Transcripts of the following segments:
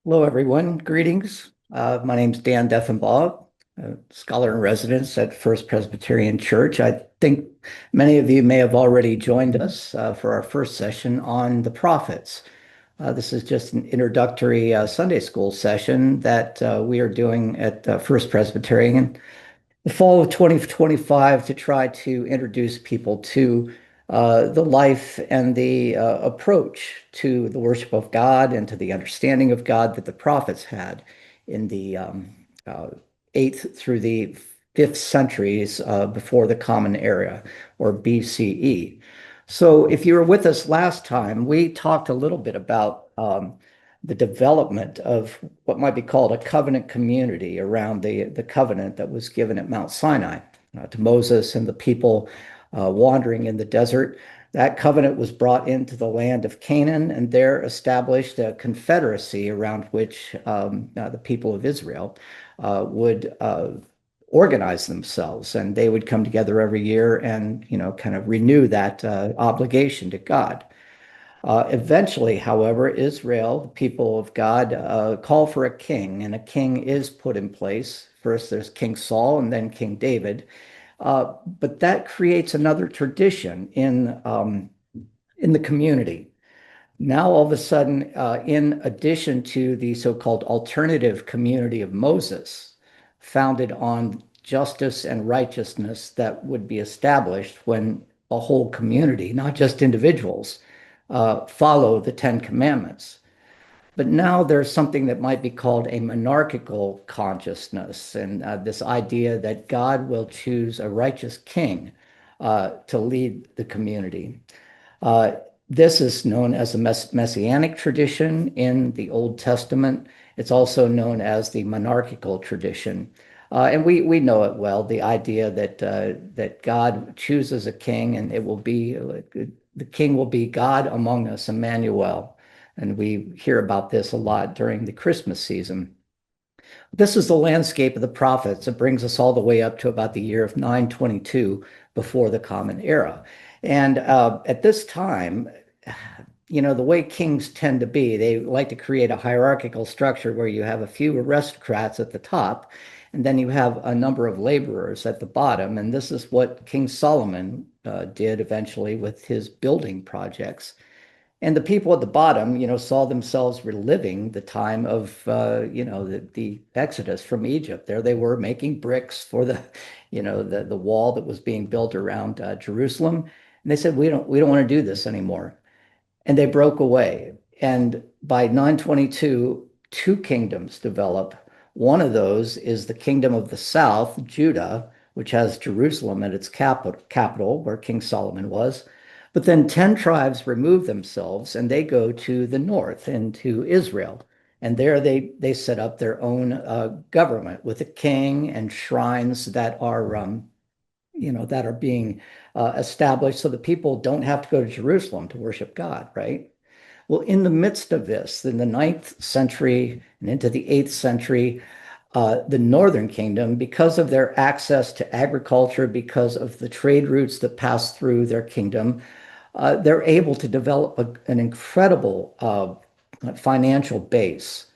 Hello, everyone. Greetings. My name's Dan Deffenbaugh, a scholar in residence at First Presbyterian Church. I think many of you may have already joined us for our first session on the prophets. This is just an introductory Sunday school session that we are doing at First Presbyterian the fall of 2025 to try to introduce people to the life and the approach to the worship of God and to the understanding of God that the prophets had in the 8th through the 5th centuries before the Common Era, or BCE. So, if you were with us last time, we talked a little bit about the development of what might be called a covenant community around the covenant that was given at Mount Sinai to Moses and the people wandering in the desert. That covenant was brought into the land of Canaan and there established a confederacy around which the people of Israel would organize themselves, and they would come together every year and, kind of renew that obligation to God. Eventually, however, Israel, the people of God, call for a king, and a king is put in place. First, there's King Saul, and then King David. But that creates another tradition in the community. Now, all of a sudden, in addition to the so-called alternative community of Moses, founded on justice and righteousness that would be established when a whole community, not just individuals, follow the Ten Commandments. But now there's something that might be called a monarchical consciousness, and this idea that God will choose a righteous king to lead the community. Uh, this is known as the messianic tradition in the Old Testament. It's also known as the monarchical tradition. And we know it well, the idea that God chooses a king and it will be the king will be God among us, Emmanuel. And we hear about this a lot during the Christmas season. This is the landscape of the prophets. It brings us all the way up to about the year of 922 before the Common Era. And at this time, the way kings tend to be, they like to create a hierarchical structure where you have a few aristocrats at the top, and then you have a number of laborers at the bottom. And this is what King Solomon did eventually with his building projects. And the people at the bottom, saw themselves reliving the time of, the Exodus from Egypt. There they were making bricks for the wall that was being built around Jerusalem. And they said, we don't want to do this anymore. And they broke away. And by 922, two kingdoms develop. One of those is the kingdom of the south, Judah, which has Jerusalem at its capital, where King Solomon was. But then 10 tribes remove themselves and they go to the north into Israel. And there they set up their own government with a king and shrines that are being established so that people don't have to go to Jerusalem to worship God, right? Well, in the midst of this, in the ninth century and into the 8th century, the Northern Kingdom, because of their access to agriculture, because of the trade routes that pass through their kingdom, they're able to develop an incredible financial base.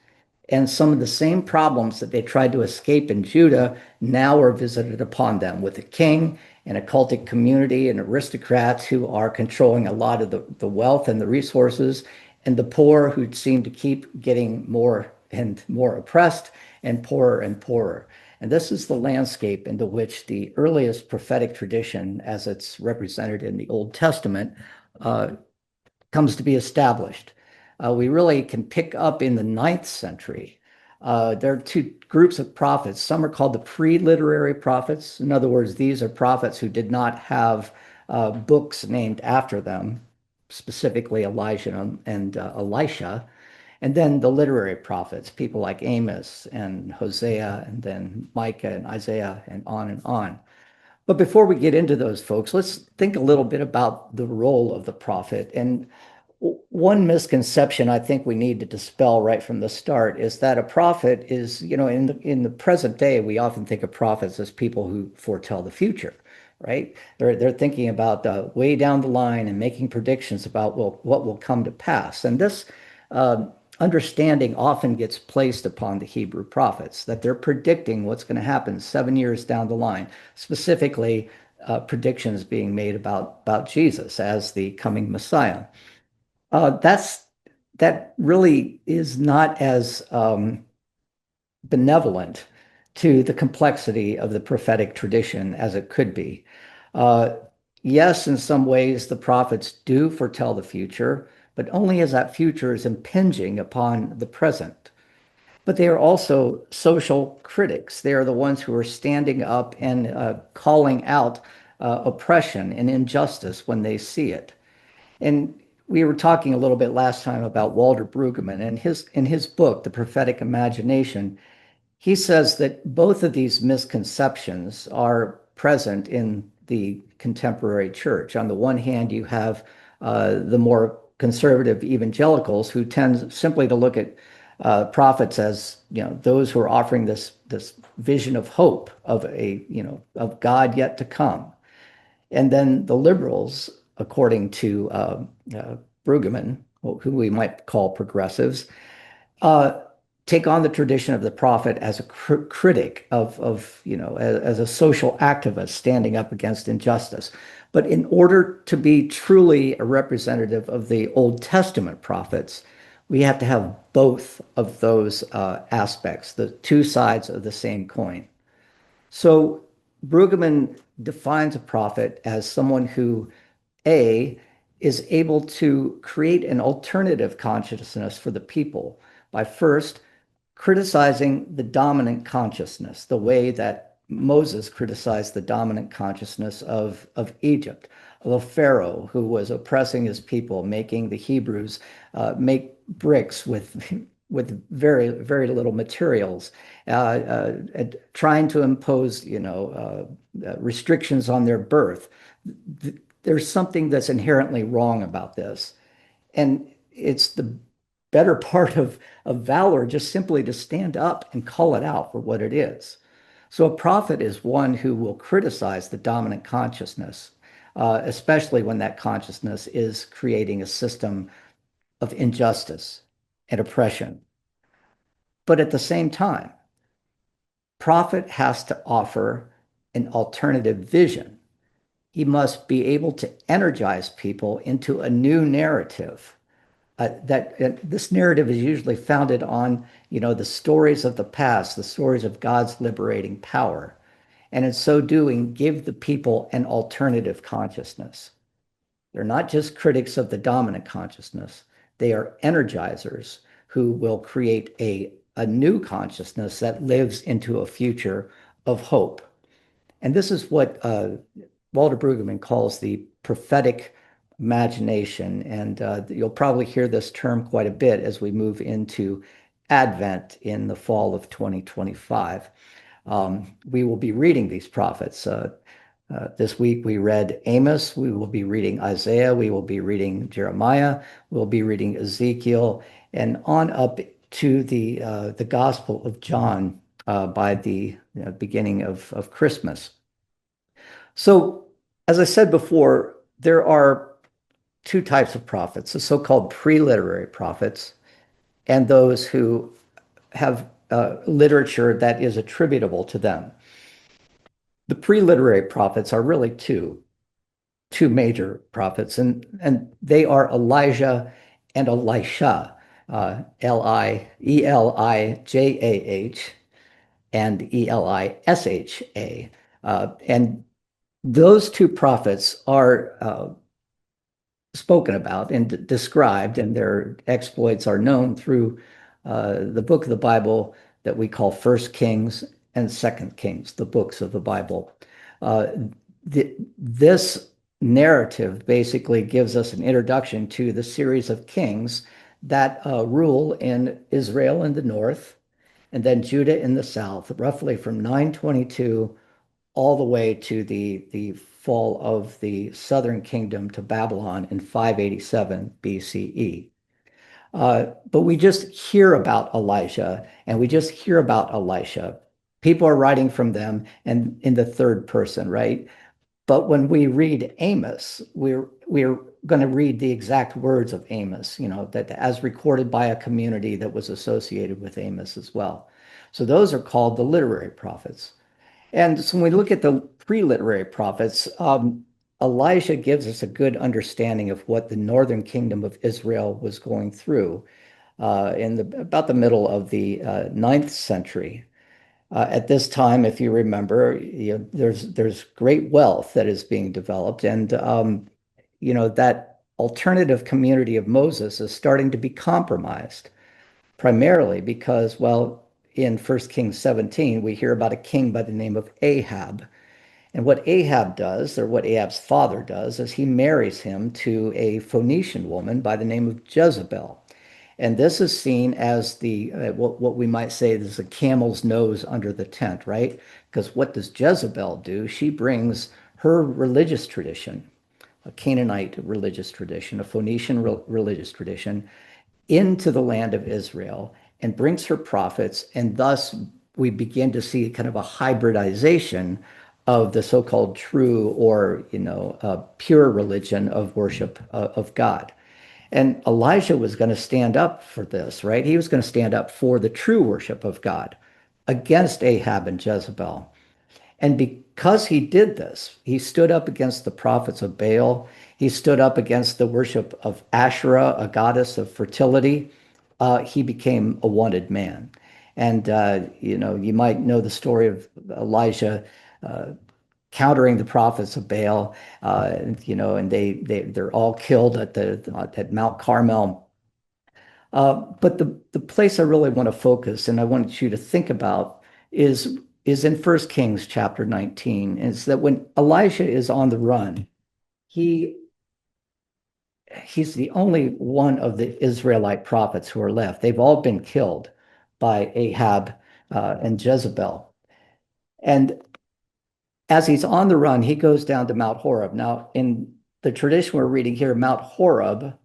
And some of the same problems that they tried to escape in Judah now are visited upon them with a king, and a cultic community, and aristocrats who are controlling a lot of the wealth and the resources, and the poor who seem to keep getting more and more oppressed and poorer and poorer. And this is the landscape into which the earliest prophetic tradition, as it's represented in the Old Testament, uh, comes to be established. We really can pick up in the ninth century. There are two groups of prophets. Some are called the pre-literary prophets. In other words, these are prophets who did not have books named after them, specifically Elijah and Elisha. And then the literary prophets, people like Amos and Hosea, and then Micah and Isaiah, and on and on. But before we get into those folks, let's think a little bit about the role of the prophet. And one misconception I think we need to dispel right from the start is that a prophet is, in the present day, we often think of prophets as people who foretell the future, right? They're thinking about way down the line and making predictions about what will come to pass. And this understanding often gets placed upon the Hebrew prophets, that they're predicting what's going to happen 7 years down the line, specifically predictions being made about Jesus as the coming Messiah. That's that really is not as benevolent to the complexity of the prophetic tradition as it could be. Uh, yes, in some ways, the prophets do foretell the future, but only as that future is impinging upon the present. But they are also social critics. They are the ones who are standing up and calling out oppression and injustice when they see it. And we were talking a little bit last time about Walter Brueggemann and his book, The Prophetic Imagination. He says that both of these misconceptions are present in the contemporary church. On the one hand, you have the more conservative evangelicals who tend simply to look at prophets as those who are offering this vision of hope of of God yet to come. And then the liberals, according to Brueggemann, who we might call progressives, uh, take on the tradition of the prophet as a critic as a social activist standing up against injustice. But in order to be truly a representative of the Old Testament prophets, we have to have both of those aspects, the two sides of the same coin. So Brueggemann defines a prophet as someone who, A, is able to create an alternative consciousness for the people by first criticizing the dominant consciousness, the way that Moses criticized the dominant consciousness of Egypt, of a Pharaoh who was oppressing his people, making the Hebrews make bricks with very, very little materials, trying to impose, restrictions on their birth. There's something that's inherently wrong about this. And it's the better part of valor just simply to stand up and call it out for what it is. So a prophet is one who will criticize the dominant consciousness, especially when that consciousness is creating a system of injustice and oppression. But at the same time, prophet has to offer an alternative vision. He must be able to energize people into a new narrative. This narrative is usually founded on, the stories of the past, the stories of God's liberating power, and in so doing, give the people an alternative consciousness. They're not just critics of the dominant consciousness; they are energizers who will create a new consciousness that lives into a future of hope. And this is what Walter Brueggemann calls the prophetic imagination. And you'll probably hear this term quite a bit as we move into Advent in the fall of 2025. We will be reading these prophets. This week we read Amos, we will be reading Isaiah, we will be reading Jeremiah, we'll be reading Ezekiel, and on up to the Gospel of John by the beginning of Christmas. So, as I said before, there are two types of prophets, the so-called pre-literary prophets and those who have literature that is attributable to them. The pre-literary prophets are really two major prophets, and they are Elijah and Elisha, Elijah and Elisha. And those two prophets are spoken about and described, and their exploits are known through the book of the Bible that we call First Kings and Second Kings, the books of the Bible. Uh, this narrative basically gives us an introduction to the series of kings that rule in Israel in the north and then Judah in the south, roughly from 922 all the way to the fall of the southern kingdom to Babylon in 587 BCE. But we just hear about Elijah and we just hear about Elisha. People are writing from them and in the third person, right? But when we read Amos, we're going to read the exact words of Amos, that as recorded by a community that was associated with Amos as well. So those are called the literary prophets. And so when we look at the pre-literary prophets, Elijah gives us a good understanding of what the northern kingdom of Israel was going through about the middle of the ninth century. At this time, if you remember, there's great wealth that is being developed, and that alternative community of Moses is starting to be compromised, primarily because, well, in 1 Kings 17, we hear about a king by the name of Ahab. And what Ahab does, or what Ahab's father does, is he marries him to a Phoenician woman by the name of Jezebel. And this is seen as the what we might say is the camel's nose under the tent, right? Because what does Jezebel do? She brings her religious tradition, a Canaanite religious tradition, a Phoenician religious tradition, into the land of Israel and brings her prophets. And thus we begin to see kind of a hybridization of the so-called true or, pure religion of worship of God. And Elijah was going to stand up for this, right? He was going to stand up for the true worship of God against Ahab and Jezebel. And because he did this, he stood up against the prophets of Baal. He stood up against the worship of Asherah, a goddess of fertility. He became a wanted man. And, you might know the story of Elijah uh, countering the prophets of Baal, and they're all killed at Mount Carmel. But the place I really want to focus and I want you to think about is in 1 Kings chapter 19, is that when Elijah is on the run, he he's the only one of the Israelite prophets who are left. They've all been killed by Ahab and Jezebel. And as he's on the run, he goes down to Mount Horeb. Now, in the tradition we're reading here, Mount Horeb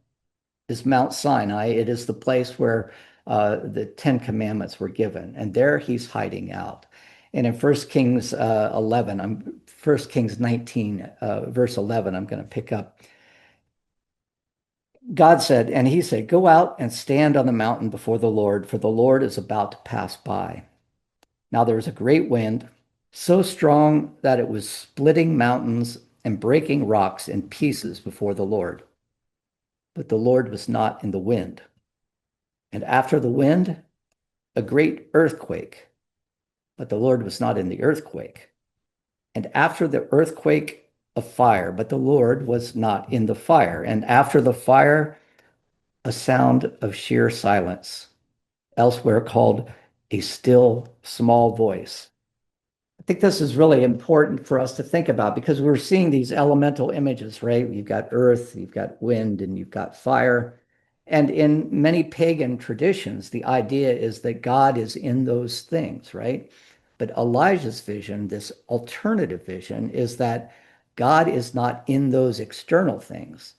is Mount Sinai. It is the place where the Ten Commandments were given, and there he's hiding out. And in 1 Kings 11, 1 Kings 19, verse 11, I'm going to pick up. God said, and he said, "Go out and stand on the mountain before the Lord, for the Lord is about to pass by." Now there was a great wind, so strong that it was splitting mountains and breaking rocks in pieces before the Lord. But the Lord was not in the wind. And after the wind, a great earthquake. But the Lord was not in the earthquake. And after the earthquake, a fire. But the Lord was not in the fire. And after the fire, a sound of sheer silence, elsewhere called a still small voice. I think this is really important for us to think about because we're seeing these elemental images, right? You've got earth, you've got wind, and you've got fire. And in many pagan traditions, the idea is that God is in those things, right? But Elijah's vision, this alternative vision, is that God is not in those external things,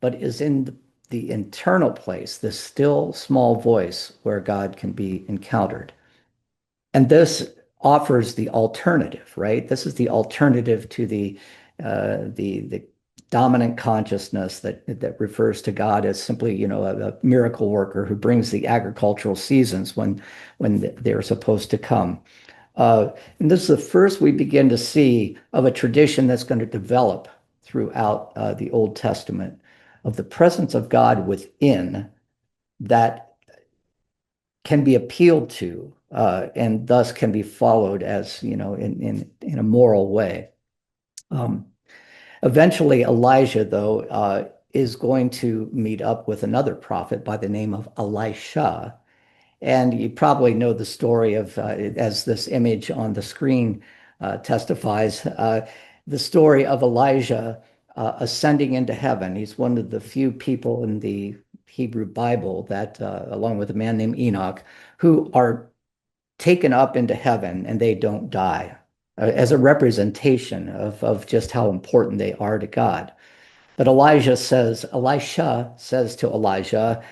but is in the internal place, this still small voice where God can be encountered. And this offers the alternative, right? This is the alternative to the dominant consciousness that refers to God as simply, a miracle worker who brings the agricultural seasons when they're supposed to come. And this is the first we begin to see of a tradition that's going to develop throughout the Old Testament of the presence of God within that can be appealed to and thus can be followed as, in a moral way. Eventually, Elijah, though, is going to meet up with another prophet by the name of Elisha. And you probably know the story of, as this image on the screen testifies, the story of Elijah ascending into heaven. He's one of the few people in the Hebrew Bible that, along with a man named Enoch, who are taken up into heaven and they don't die, as a representation of just how important they are to God. But Elisha says to Elijah,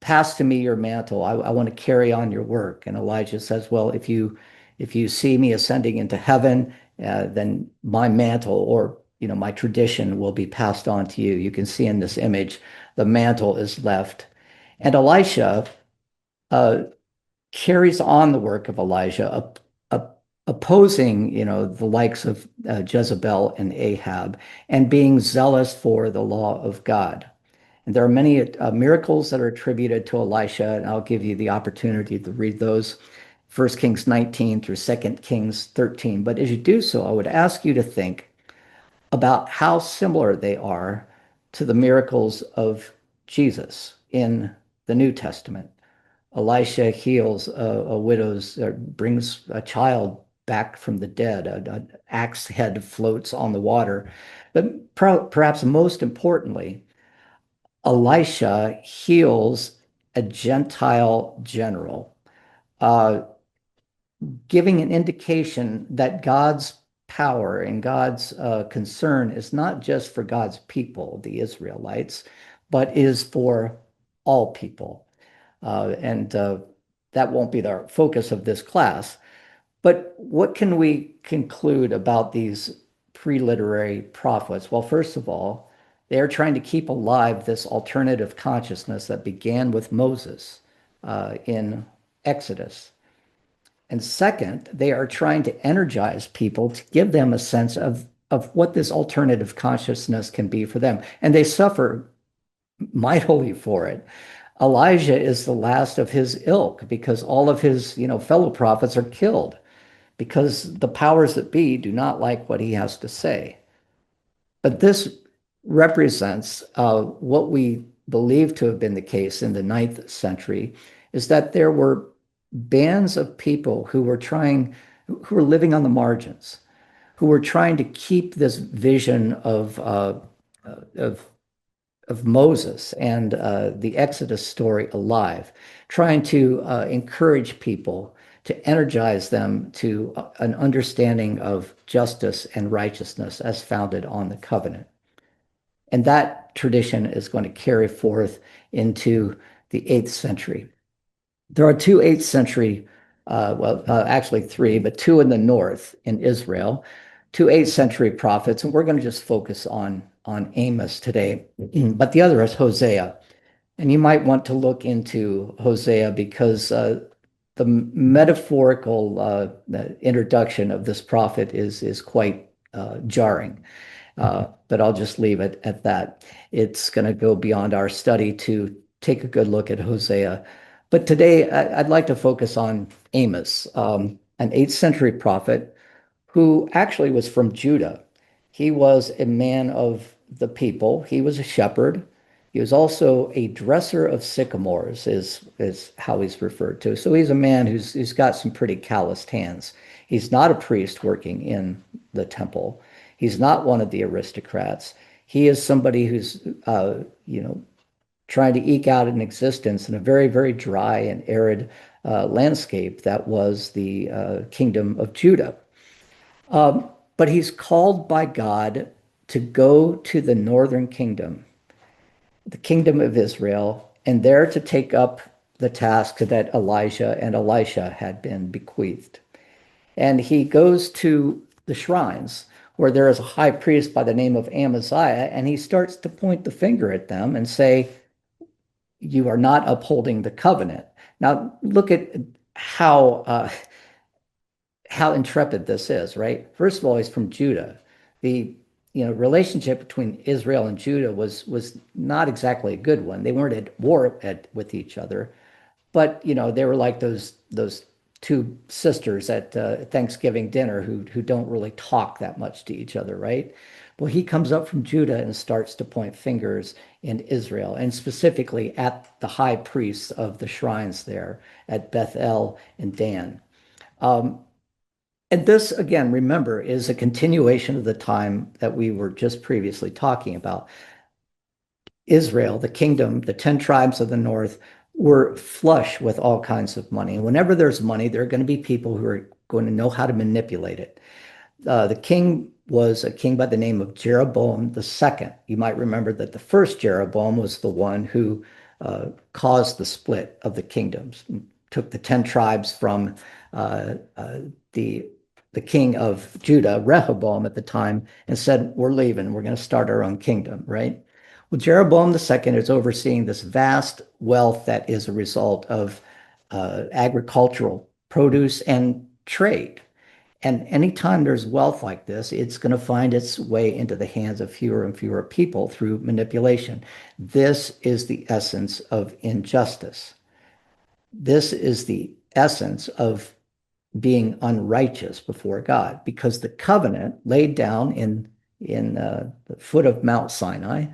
pass to me your mantle. I want to carry on your work. And Elijah says, well, if you see me ascending into heaven, then my mantle, or my tradition will be passed on to you. You can see in this image, the mantle is left. And Elisha uh, carries on the work of Elijah, opposing, the likes of Jezebel and Ahab, and being zealous for the law of God. And there are many miracles that are attributed to Elisha, and I'll give you the opportunity to read those, 1 Kings 19 through 2 Kings 13. But as you do so, I would ask you to think about how similar they are to the miracles of Jesus in the New Testament. Elisha heals a widow's, brings a child back from the dead. An axe head floats on the water. But perhaps most importantly, Elisha heals a Gentile general, uh, giving an indication that God's power and God's concern is not just for God's people, the Israelites, but is for all people. And that won't be the focus of this class. But what can we conclude about these pre-literary prophets? Well, first of all, they are trying to keep alive this alternative consciousness that began with Moses in Exodus. And second, they are trying to energize people to give them a sense of what this alternative consciousness can be for them. And they suffer mightily for it. Elijah is the last of his ilk because all of his, fellow prophets are killed because the powers that be do not like what he has to say. But this represents what we believe to have been the case in the 9th century, is that there were bands of people who were living on the margins, who were trying to keep this vision of Moses and the Exodus story alive, trying to encourage people, to energize them to an understanding of justice and righteousness as founded on the covenant. And that tradition is going to carry forth into the 8th century. There are two 8th century, actually three, but two in the north in Israel, two 8th century prophets, and we're going to just focus on Amos today. But the other is Hosea. And you might want to look into Hosea because the metaphorical introduction of this prophet is quite jarring. But I'll just leave it at that. It's going to go beyond our study to take a good look at Hosea. But today I'd like to focus on Amos, an 8th century prophet who actually was from Judah. He was a man of the people. He was a shepherd. He was also a dresser of sycamores, is how he's referred to. So he's a man who's got some pretty calloused hands. He's not a priest working in the temple. He's not one of the aristocrats. He is somebody who's, trying to eke out an existence in a very, very dry and arid landscape that was the kingdom of Judah. But he's called by God to go to the northern kingdom, the kingdom of Israel, and there to take up the task that Elijah and Elisha had been bequeathed. And he goes to the shrines where there is a high priest by the name of Amaziah, and he starts to point the finger at them and say, you are not upholding the covenant. Now, look at how intrepid this is, right? First of all, he's from Judah. The relationship between Israel and Judah was not exactly a good one. They weren't at war with each other, but they were like those two sisters at Thanksgiving dinner who don't really talk that much to each other, right? Well, he comes up from Judah and starts to point fingers in Israel, and specifically at the high priests of the shrines there at Bethel and Dan. And this, again, remember, is a continuation of the time that we were just previously talking about. Israel, the kingdom, the 10 tribes of the north were flush with all kinds of money. And whenever there's money, there are going to be people who are going to know how to manipulate it. The king was a king by the name of Jeroboam II. You might remember that the first Jeroboam was the one who caused the split of the kingdoms, took the 10 tribes from the the king of Judah, Rehoboam at the time, and said, "We're leaving. We're going to start our own kingdom," right? Well, Jeroboam II is overseeing this vast wealth that is a result of agricultural produce and trade. And anytime there's wealth like this, it's going to find its way into the hands of fewer and fewer people through manipulation. This is the essence of injustice. This is the essence of being unrighteous before God, because the covenant laid down in the foot of Mount Sinai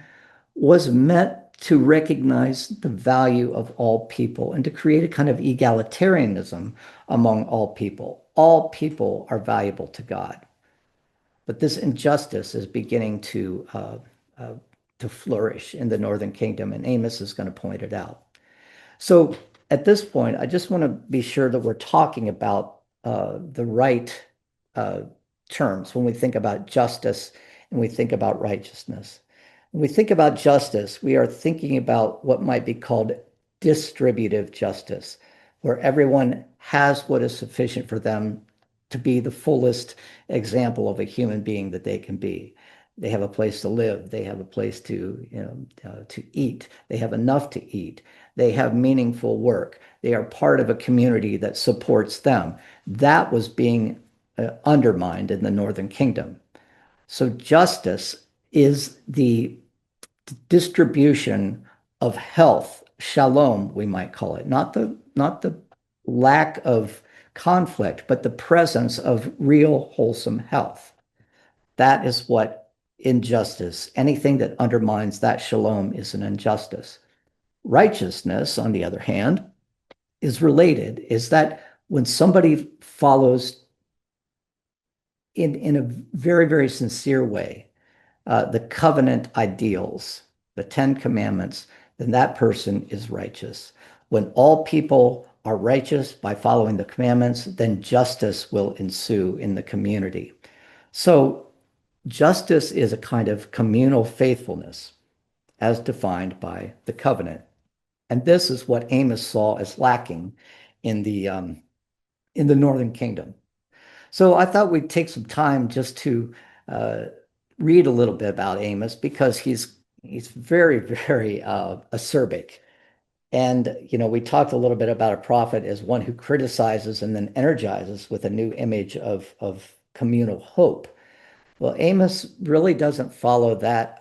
was meant to recognize the value of all people and to create a kind of egalitarianism among all people. All people are valuable to God, but this injustice is beginning uh, to flourish in the Northern Kingdom, and Amos is going to point it out. So at this point, I just want to be sure that we're talking about the right uh, terms when we think about justice and we think about righteousness. When we think about justice, we are thinking about what might be called distributive justice, where everyone has what is sufficient for them to be the fullest example of a human being that they can be. They have a place to live. They have a place to eat. They have enough to eat. They have meaningful work. They are part of a community that supports them. That was being undermined in the Northern Kingdom. So justice is the distribution of health, shalom, we might call it, not the lack of conflict, but the presence of real wholesome health. That is what injustice, anything that undermines that shalom is an injustice. Righteousness, on the other hand, is related, is that when somebody follows in a very, very sincere way the covenant ideals, the Ten Commandments, then that person is righteous. When all people are righteous by following the commandments, then justice will ensue in the community. So justice is a kind of communal faithfulness as defined by the covenant. And this is what Amos saw as lacking in the Northern Kingdom. So I thought we'd take some time just to uh, read a little bit about Amos because he's very, very acerbic. And we talked a little bit about a prophet as one who criticizes and then energizes with a new image of communal hope. Well, Amos really doesn't follow that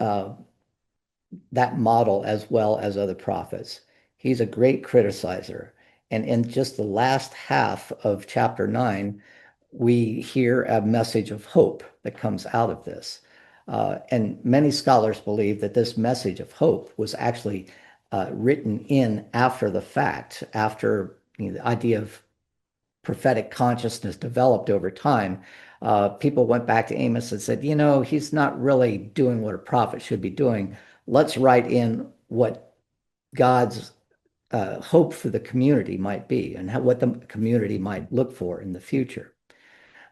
model as well as other prophets. He's a great criticizer. And in just the last half of chapter 9, we hear a message of hope that comes out of this. And many scholars believe that this message of hope was actually written in after the fact, after the idea of prophetic consciousness developed over time. People went back to Amos and said, he's not really doing what a prophet should be doing. Let's write in what God's hope for the community might be and what the community might look for in the future.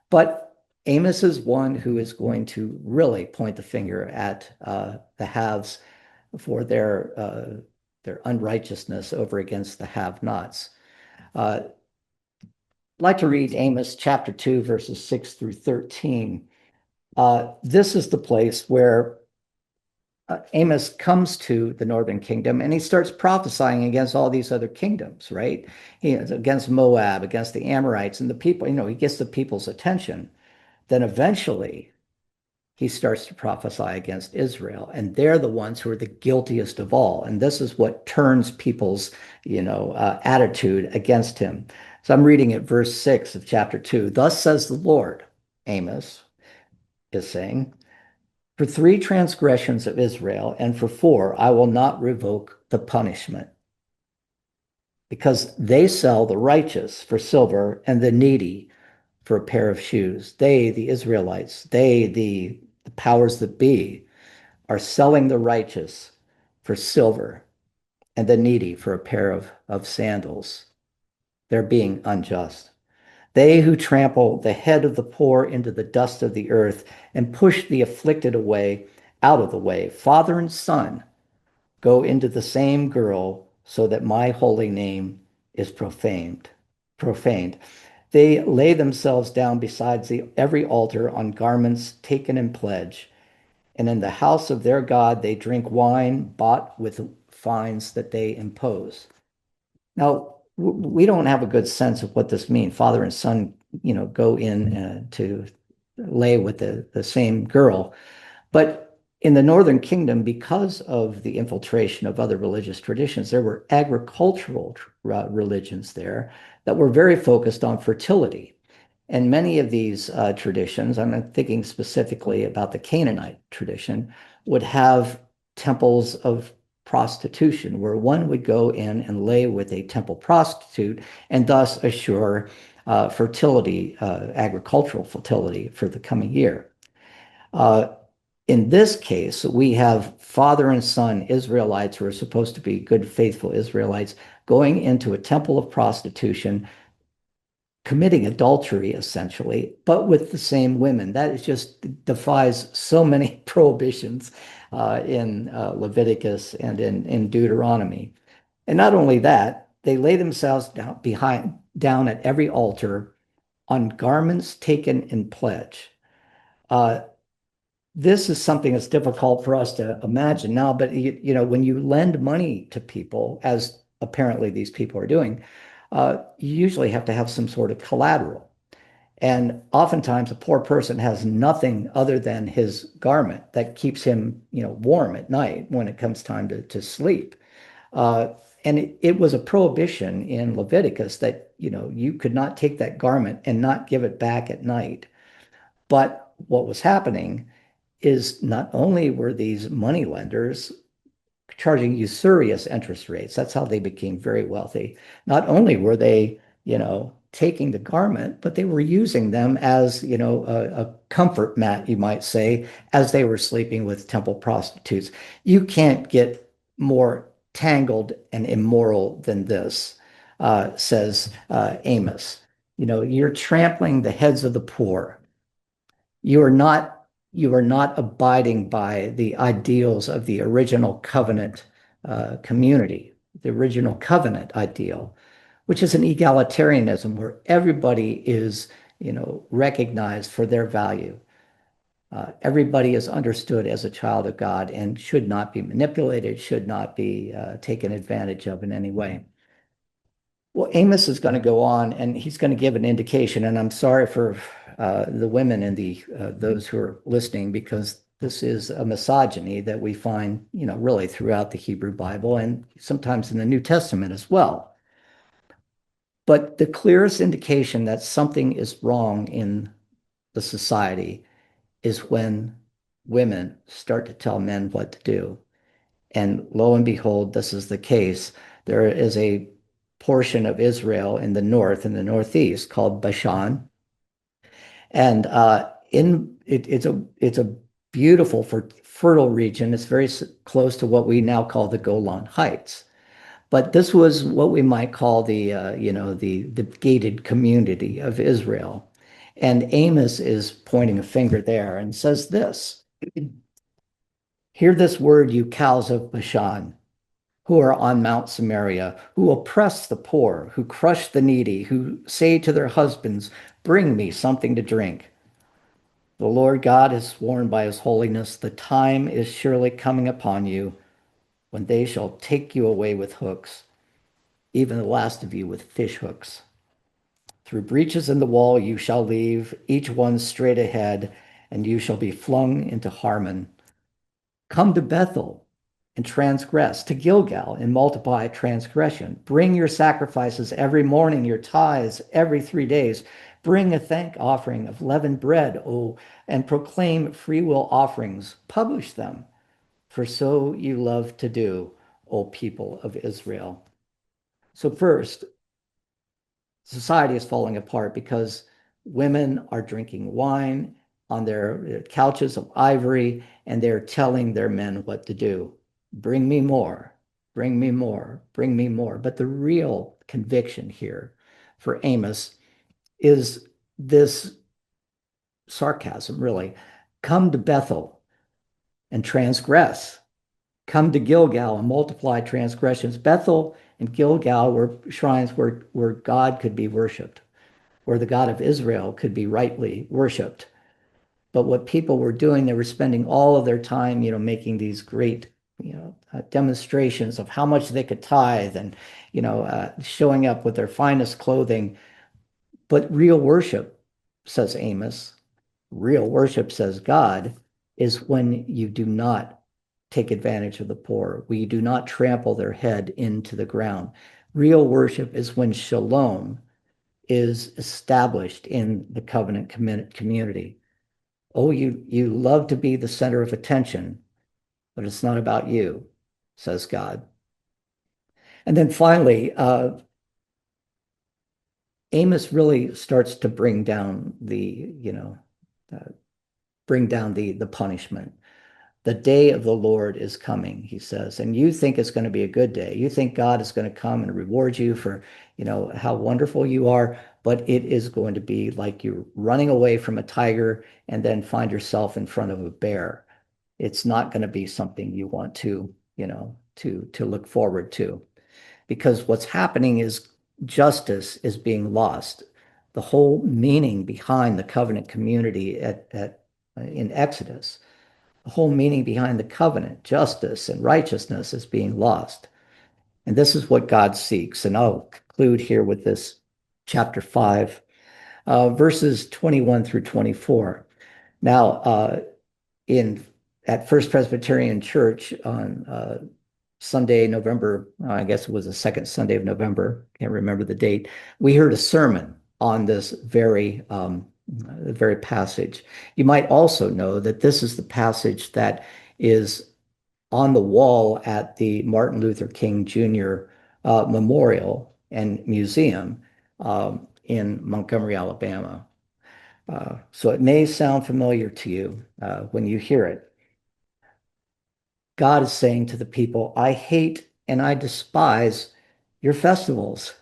But Amos is one who is going to really point the finger at the haves for their unrighteousness over against the have-nots. I'd like to read Amos chapter 2, verses 6 through 13. This is the place where Amos comes to the Northern Kingdom and he starts prophesying against all these other kingdoms, right? Against Moab, against the Amorites and the people, he gets the people's attention. Then eventually he starts to prophesy against Israel, and they're the ones who are the guiltiest of all. And this is what turns people's, attitude against him. So I'm reading at verse 6 of chapter 2. Thus says the Lord, Amos is saying, for 3 transgressions of Israel and for 4, I will not revoke the punishment, because they sell the righteous for silver and the needy for a pair of shoes. They, the Israelites, the powers that be, are selling the righteous for silver and the needy for a pair of sandals. They're being unjust. They who trample the head of the poor into the dust of the earth and push the afflicted away out of the way. Father and son go into the same girl so that my holy name is profaned. They lay themselves down beside every altar on garments taken in pledge, and in the house of their God they drink wine bought with fines that they impose. Now, we don't have a good sense of what this means. Father and son, go in to lay with the same girl. But in the Northern Kingdom, because of the infiltration of other religious traditions, there were agricultural religions there that were very focused on fertility. And many of these traditions, I'm thinking specifically about the Canaanite tradition, would have temples of prostitution where one would go in and lay with a temple prostitute and thus assure fertility, agricultural fertility for the coming year. Uh, in this case, we have father and son Israelites who are supposed to be good, faithful Israelites going into a temple of prostitution, committing adultery essentially, but with the same women. That is just defies so many prohibitions in Leviticus and in Deuteronomy. And not only that, they lay themselves down at every altar on garments taken in pledge. Uh, this is something that's difficult for us to imagine now, but when you lend money to people, as apparently these people are doing, you usually have to have some sort of collateral. And oftentimes a poor person has nothing other than his garment that keeps him, warm at night when it comes time to sleep. Uh, and it was a prohibition in Leviticus that, you could not take that garment and not give it back at night. But what was happening is not only were these money lenders charging usurious interest rates, that's how they became very wealthy. Not only were they, taking the garment, but they were using them as, a comfort mat, you might say, as they were sleeping with temple prostitutes. You can't get more tangled and immoral than this, says Amos. You're trampling the heads of the poor. You are not abiding by the ideals of the original covenant community, the original covenant ideal, which is an egalitarianism where everybody is, recognized for their value. Everybody is understood as a child of God and should not be manipulated, should not be taken advantage of in any way. Well, Amos is going to go on and he's going to give an indication, and I'm sorry for the women and those who are listening because this is a misogyny that we find, really throughout the Hebrew Bible and sometimes in the New Testament as well. But the clearest indication that something is wrong in the society is when women start to tell men what to do. And lo and behold, this is the case. There is a portion of Israel in the north, in the northeast, called Bashan, and it's a beautiful, fertile region. It's very close to what we now call the Golan Heights. But this was what we might call the gated community of Israel. And Amos is pointing a finger there and says this: Hear this word, you cows of Bashan, who are on Mount Samaria, who oppress the poor, who crush the needy, who say to their husbands, Bring me something to drink. The Lord God has sworn by his holiness, the time is surely coming upon you when they shall take you away with hooks, even the last of you with fish hooks. Through breaches in the wall you shall leave, each one straight ahead, and you shall be flung into Harmon. Come to Bethel and transgress, to Gilgal and multiply transgression. Bring your sacrifices every morning, your tithes every 3 days. Bring a thank offering of leavened bread, and proclaim freewill offerings. Publish them, for so you love to do, O people of Israel. So first, society is falling apart because women are drinking wine on their couches of ivory and they're telling their men what to do. Bring me more, bring me more, bring me more. But the real conviction here for Amos is this sarcasm, really. Come to Bethel and transgress. Come to Gilgal and multiply transgressions. Bethel and Gilgal were shrines where God could be worshiped. where the God of Israel could be rightly worshiped. But what people were doing, they were spending all of their time, making these great, demonstrations of how much they could tithe and, showing up with their finest clothing. But real worship, says Amos, real worship, says God, is when you do not take advantage of the poor, when you do not trample their head into the ground. Real worship is when shalom is established in the covenant community. Oh, you love to be the center of attention, but it's not about you, says God. And then finally, Amos really starts to uh, bring down the punishment. The day of the Lord is coming, he says, and you think it's going to be a good day. You think God is going to come and reward you for, how wonderful you are, but it is going to be like you're running away from a tiger and then find yourself in front of a bear. It's not going to be something you want to, to look forward to, because what's happening is justice is being lost. The whole meaning behind the covenant community at in Exodus, the whole meaning behind the covenant, justice and righteousness, is being lost. And this is what God seeks. And I'll conclude here with this chapter 5, verses 21 through 24. Now, in at First Presbyterian Church on Sunday, November, I guess it was the second Sunday of November, can't remember the date, we heard a sermon on this very passage. You might also know that this is the passage that is on the wall at the Martin Luther King Jr. Memorial and Museum in Montgomery, Alabama. So it may sound familiar to you when you hear it. God is saying to the people, I hate and I despise your festivals,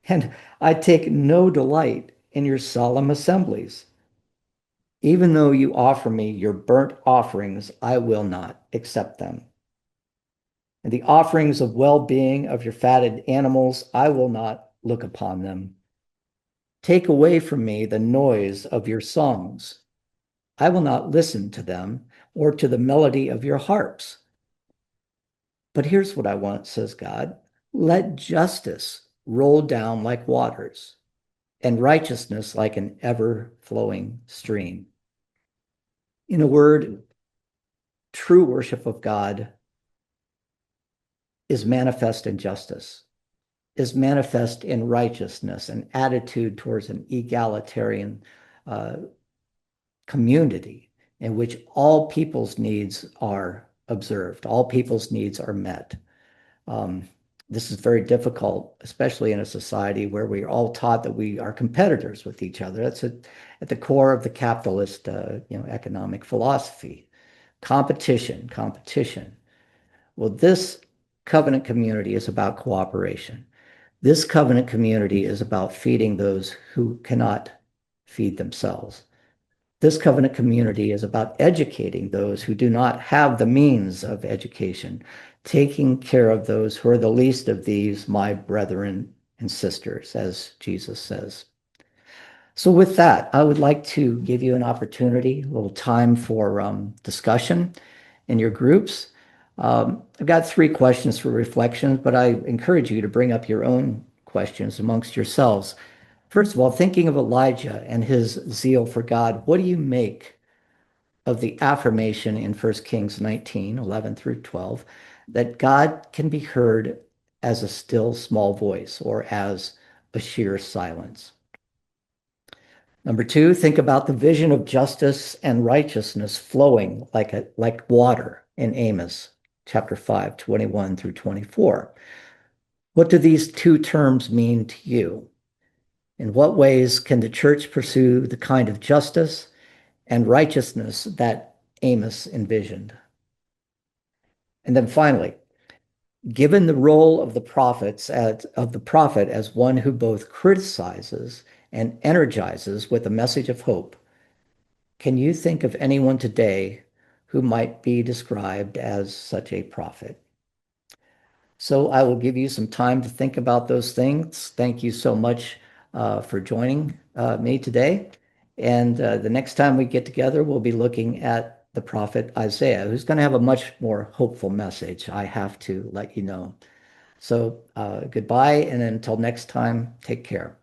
and I take no delight in your solemn assemblies. Even though you offer me your burnt offerings, I will not accept them. And the offerings of well-being of your fatted animals, I will not look upon them. Take away from me the noise of your songs. I will not listen to them or to the melody of your harps. But here's what I want, says God. Let justice roll down like waters and righteousness like an ever-flowing stream. In a word, true worship of God is manifest in justice, is manifest in righteousness, an attitude towards an egalitarian uh, community in which all people's needs are observed, all people's needs are met. Um, this is very difficult, especially in a society where we are all taught that we are competitors with each other. That's at the core of the capitalist, economic philosophy. Competition, competition. Well, this covenant community is about cooperation. This covenant community is about feeding those who cannot feed themselves. This covenant community is about educating those who do not have the means of education, taking care of those who are the least of these, my brethren and sisters, as Jesus says. So, with that, I would like to give you an opportunity, a little time for discussion in your groups. I've got 3 questions for reflection, but I encourage you to bring up your own questions amongst yourselves. First of all, thinking of Elijah and his zeal for God, what do you make of the affirmation in 1 Kings 19, 11 through 12, that God can be heard as a still small voice or as a sheer silence? Number 2, think about the vision of justice and righteousness flowing like water in Amos chapter 5, 21 through 24. What do these 2 terms mean to you? In what ways can the church pursue the kind of justice and righteousness that Amos envisioned? And then finally, given the role of the prophet as one who both criticizes and energizes with a message of hope, can you think of anyone today who might be described as such a prophet? So I will give you some time to think about those things. Thank you so much for joining me today. And the next time we get together, we'll be looking at the prophet Isaiah, who's going to have a much more hopeful message. I have to let you know. So goodbye, and until next time, take care.